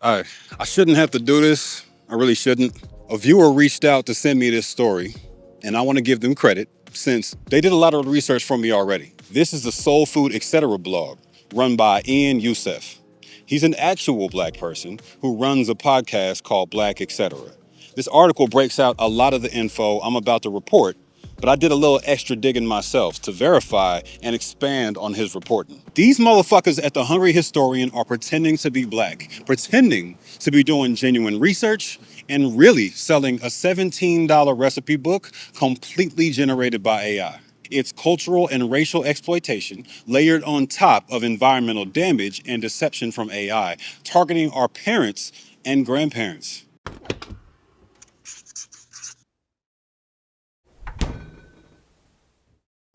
I shouldn't have to do this. I really shouldn't. A viewer reached out to send me this story, and I want to give them credit since they did a lot of research for me already. This is the Soul Food Etc. blog run by Ian Youssef. He's an actual black person who runs a podcast called Black Etc. This article breaks out a lot of the info I'm about to report, but I did a little extra digging myself to verify and expand on his reporting. These motherfuckers at the Hungry Historian are pretending to be black, pretending to be doing genuine research, and really selling a $17 recipe book completely generated by AI. It's cultural and racial exploitation layered on top of environmental damage and deception from AI, targeting our parents and grandparents.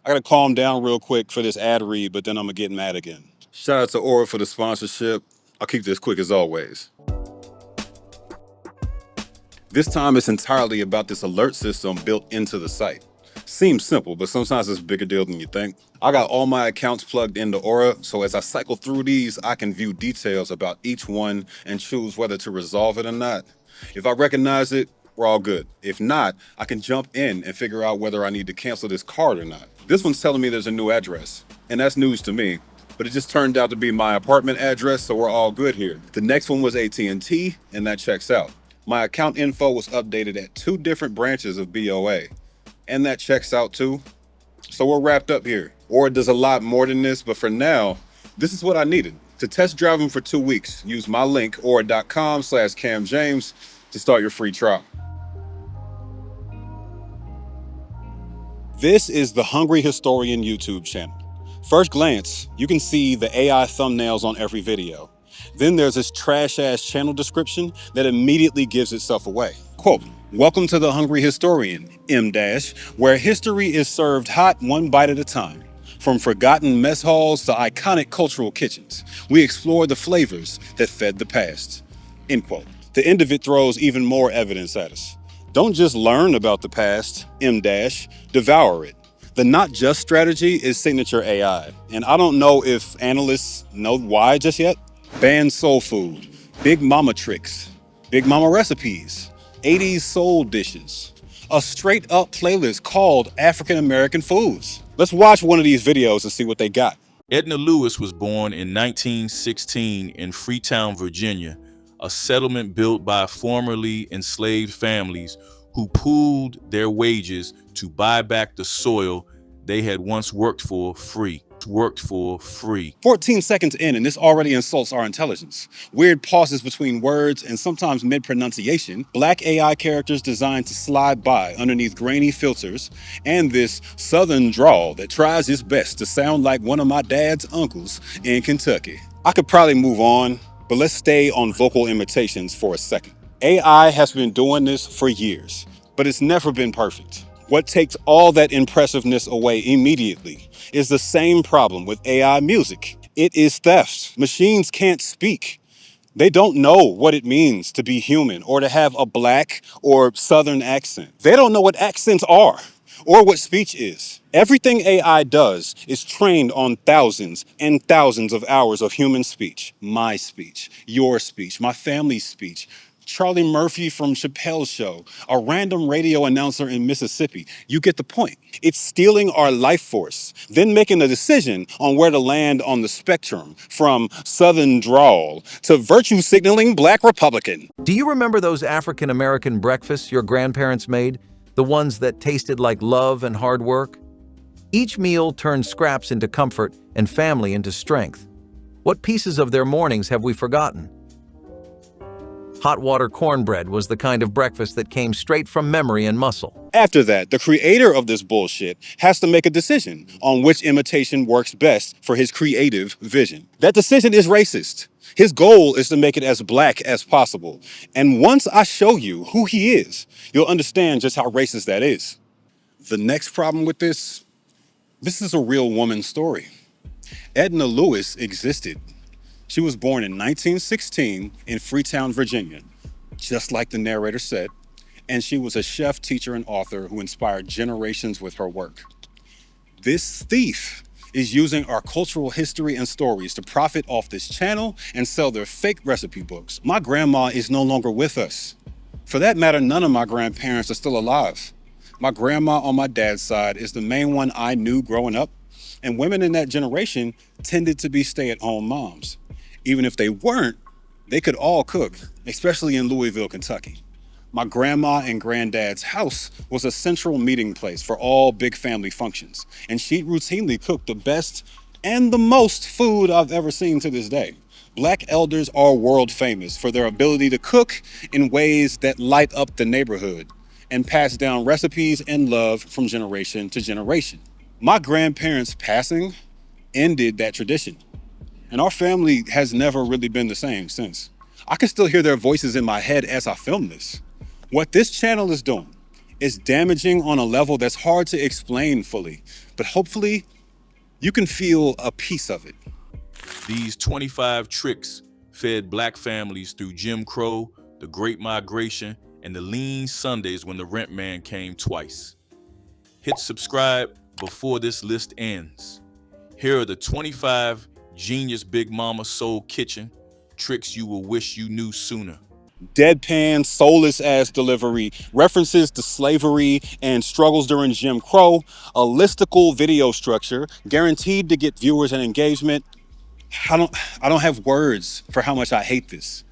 I gotta calm down real quick for this ad read, but then I'm gonna get mad again. Shout out to Aura for the sponsorship. I'll keep this quick as always. This time it's entirely about this alert system built into the site. Seems simple, but sometimes it's a bigger deal than you think. I got all my accounts plugged into Aura, so as I cycle through these, I can view details about each one and choose whether to resolve it or not. If I recognize it, we're all good. If not, I can jump in and figure out whether I need to cancel this card or not. This one's telling me there's a new address, and that's news to me, but it just turned out to be my apartment address, so we're all good here. The next one was AT&T, and that checks out. My account info was updated at 2 different branches of BOA, and that checks out too. So we're wrapped up here. Aura does a lot more than this, but for now, this is what I needed. To test drive them for 2 weeks, use my link, aura.com/CamJames, to start your free trial. This is the Hungry Historian YouTube channel. First glance, you can see the AI thumbnails on every video. Then there's this trash-ass channel description that immediately gives itself away. Quote, "Welcome to the Hungry Historian, M-, where history is served hot one bite at a time. From forgotten mess halls to iconic cultural kitchens, we explore the flavors that fed the past." End quote. The end of it throws even more evidence at us. Don't just learn about the past, M-, devour it. The not just strategy is signature AI, and I don't know if analysts know why just yet. Banned soul food, big mama tricks, big mama recipes, 80s soul dishes, a straight up playlist called African American Foods. Let's watch one of these videos and see what they got. Edna Lewis was born in 1916 in Freetown, Virginia, a settlement built by formerly enslaved families who pooled their wages to buy back the soil they had once worked for free. 14 seconds in, and this already insults our intelligence. Weird pauses between words and sometimes mid-pronunciation, black AI characters designed to slide by underneath grainy filters, and this southern drawl that tries its best to sound like one of my dad's uncles in Kentucky. I could probably move on, but let's stay on vocal imitations for a second. AI has been doing this for years, but it's never been perfect. What takes all that impressiveness away immediately is the same problem with AI music. It is theft. Machines can't speak. They don't know what it means to be human or to have a black or southern accent. They don't know what accents are or what speech is. Everything AI does is trained on thousands and thousands of hours of human speech. My speech, your speech, my family's speech, Charlie Murphy from Chappelle's Show, a random radio announcer in Mississippi. You get the point. It's stealing our life force, then making a decision on where to land on the spectrum, from Southern drawl to virtue signaling black Republican. Do you remember those African American breakfasts your grandparents made? The ones that tasted like love and hard work? Each meal turned scraps into comfort and family into strength. What pieces of their mornings have we forgotten? Hot water cornbread was the kind of breakfast that came straight from memory and muscle. After that, the creator of this bullshit has to make a decision on which imitation works best for his creative vision. That decision is racist. His goal is to make it as black as possible. And once I show you who he is, you'll understand just how racist that is. The next problem with this is a real woman's story. Edna Lewis existed. She was born in 1916 in Freetown, Virginia, just like the narrator said, and she was a chef, teacher, and author who inspired generations with her work. This thief is using our cultural history and stories to profit off this channel and sell their fake recipe books. My grandma is no longer with us. For that matter, none of my grandparents are still alive. My grandma on my dad's side is the main one I knew growing up, and women in that generation tended to be stay-at-home moms. Even if they weren't, they could all cook, especially in Louisville, Kentucky. My grandma and granddad's house was a central meeting place for all big family functions, and she'd routinely cook the best and the most food I've ever seen to this day. Black elders are world famous for their ability to cook in ways that light up the neighborhood and pass down recipes and love from generation to generation. My grandparents' passing ended that tradition, and our family has never really been the same since. I can still hear their voices in my head as I film this. What this channel is doing is damaging on a level that's hard to explain fully, but hopefully you can feel a piece of it. These 25 tricks fed black families through Jim Crow, the Great Migration, and the lean Sundays when the rent man came twice. Hit subscribe before this list ends. Here are the 25 genius Big Mama Soul Kitchen tricks you will wish you knew sooner. Deadpan, soulless ass delivery, references to slavery and struggles during Jim Crow, a listicle video structure, guaranteed to get viewers and engagement. I don't have words for how much I hate this,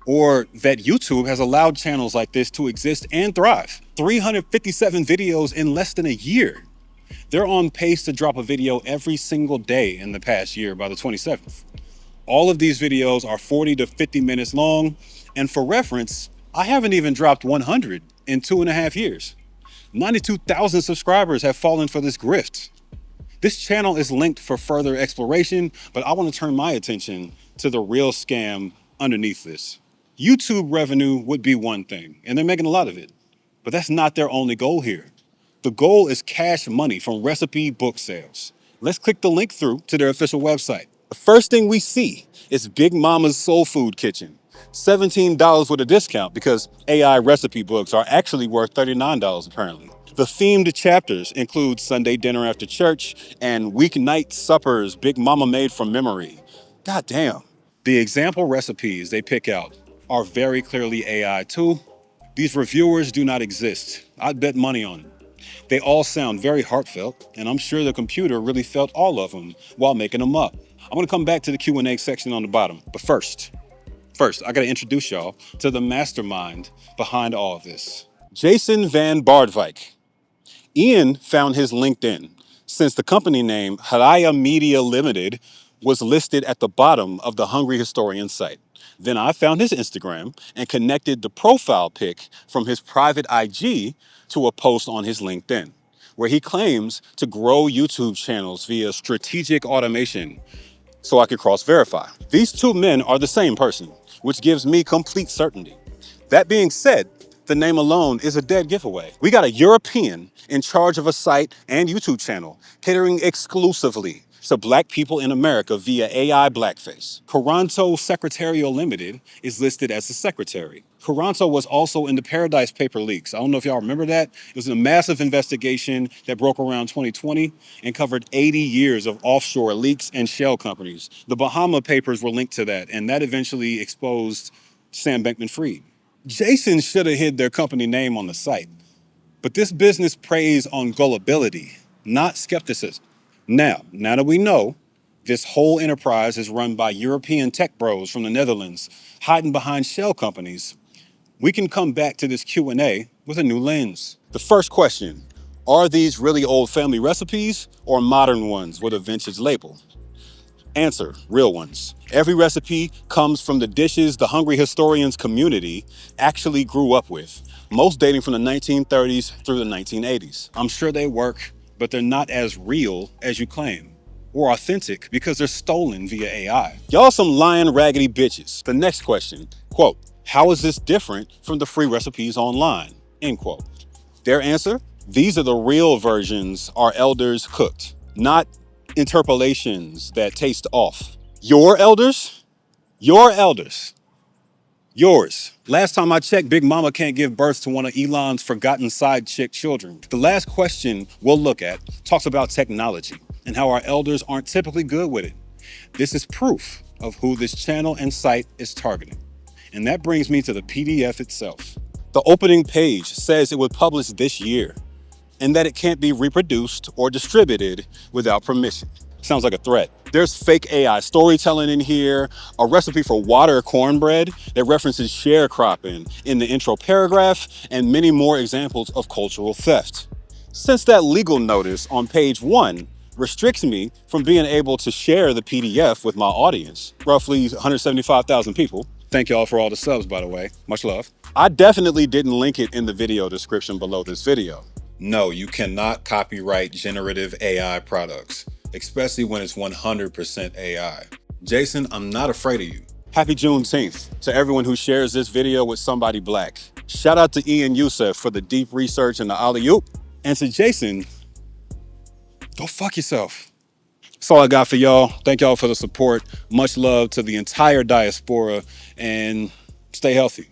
or that YouTube has allowed channels like this to exist and thrive. 357 videos in less than a year. They're on pace to drop a video every single day in the past year by the 27th. All of these videos are 40 to 50 minutes long, and for reference, I haven't even dropped 100 in 2.5 years. 92,000 subscribers have fallen for this grift. This channel is linked for further exploration, but I want to turn my attention to the real scam underneath this. YouTube revenue would be one thing, and they're making a lot of it, but that's not their only goal here. The goal is cash money from recipe book sales. Let's click the link through to their official website. The first thing we see is Big Mama's Soul Food Kitchen. $17 with a discount because AI recipe books are actually worth $39 apparently. The themed chapters include Sunday dinner after church and weeknight suppers Big Mama made from memory. God damn. The example recipes they pick out are very clearly AI too. These reviewers do not exist. I'd bet money on it. They all sound very heartfelt, and I'm sure the computer really felt all of them while making them up. I'm gonna come back to the Q&A section on the bottom, but first, I gotta introduce y'all to the mastermind behind all of this. Jason Van Bardwijk. Ian found his LinkedIn since the company name Haraya Media Limited was listed at the bottom of the Hungry Historian site. Then I found his Instagram and connected the profile pic from his private IG to a post on his LinkedIn, where he claims to grow YouTube channels via strategic automation so I could cross-verify. These two men are the same person, which gives me complete certainty. That being said, the name alone is a dead giveaway. We got a European in charge of a site and YouTube channel catering exclusively to Black people in America via AI blackface. Coranto Secretarial Limited is listed as the secretary. Coranto was also in the Paradise Paper leaks. I don't know if y'all remember that. It was a massive investigation that broke around 2020 and covered 80 years of offshore leaks and shell companies. The Bahama Papers were linked to that, and that eventually exposed Sam Bankman-Fried. Jason should have hid their company name on the site, but this business preys on gullibility, not skepticism. Now that we know this whole enterprise is run by European tech bros from the Netherlands hiding behind shell companies, we can come back to this Q&A with a new lens. The first question, are these really old family recipes or modern ones with a vintage label? Answer, real ones. Every recipe comes from the dishes the Hungry Historians community actually grew up with, most dating from the 1930s through the 1980s. I'm sure they work, but they're not as real as you claim, or authentic because they're stolen via AI. Y'all some lying raggedy bitches. The next question, quote, how is this different from the free recipes online, end quote. Their answer, these are the real versions our elders cooked, not interpolations that taste off. Your elders? Your elders. Yours. Last time I checked, Big Mama can't give birth to one of Elon's forgotten side chick children. The last question we'll look at talks about technology and how our elders aren't typically good with it. This is proof of who this channel and site is targeting. And that brings me to the PDF itself. The opening page says it would publish this year, and that it can't be reproduced or distributed without permission. Sounds like a threat. There's fake AI storytelling in here, a recipe for water cornbread that references sharecropping in the intro paragraph, and many more examples of cultural theft. Since that legal notice on page 1 restricts me from being able to share the PDF with my audience, roughly 175,000 people. Thank y'all for all the subs, by the way. Much love. I definitely didn't link it in the video description below this video. No, you cannot copyright generative AI products, especially when it's 100% AI. Jason, I'm not afraid of you. Happy Juneteenth to everyone who shares this video with somebody Black. Shout out to Ian Youssef for the deep research and the alley-oop. And to Jason, go fuck yourself. That's all I got for y'all. Thank y'all for the support. Much love to the entire diaspora, and stay healthy.